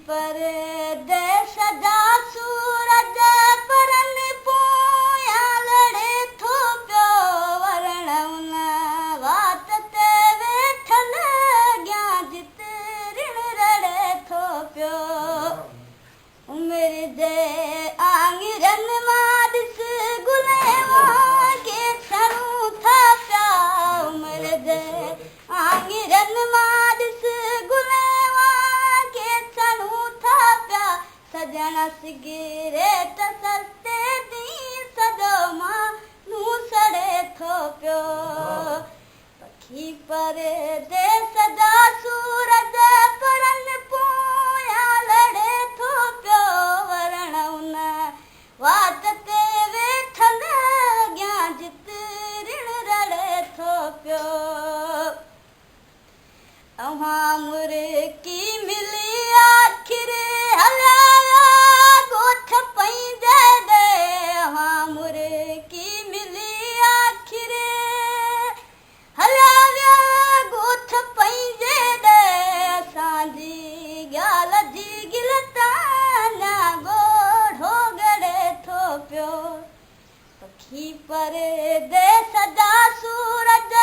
परदेस जा सूरज परन पोया लड़े थो पियो वरण उन वात ते वेठल अॻियां जित ऋण रड़े थो पियो उमिरि जे आङिरनि मां ॾिस गुले के छणूं था पिया उमिरि जे आङिरनि मां ॾिस गुले के छणूं था पिया सजण सिगरेट सस्ते दी सॼो माण्हू सड़े थो पियो पखी परदेस जा सूरज परन पोया लड़े थो पियो वरण उन वात ते वेठल अॻियां जित ऋण रड़े थो पियो अव्हां मुर्की मिली आख़िर हलिया ॻोठ पंहिंजे ॾे अव्हां मुर्की मिली आख़िर हलिया ॻोठ पंहिंजे ॾे असांजी ॻाल्हि जी गिलताना ॻोढ़ो ॻड़े थो पियो पखी परदेस जा सूरज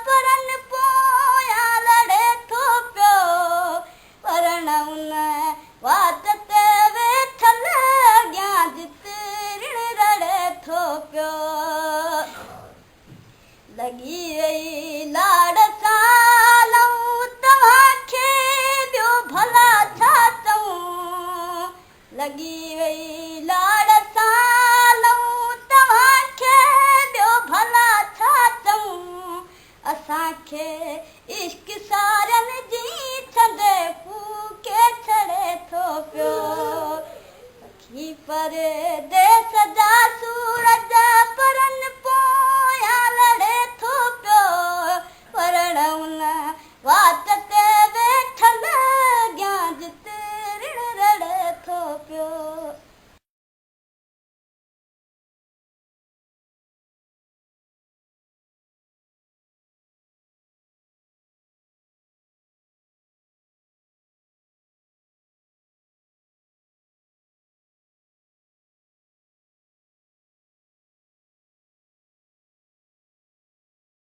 परन पोया लड़े थो पियो वरण उन वात ते वेठल अॻियां जित ऋण रड़े थो पियो लॻी वई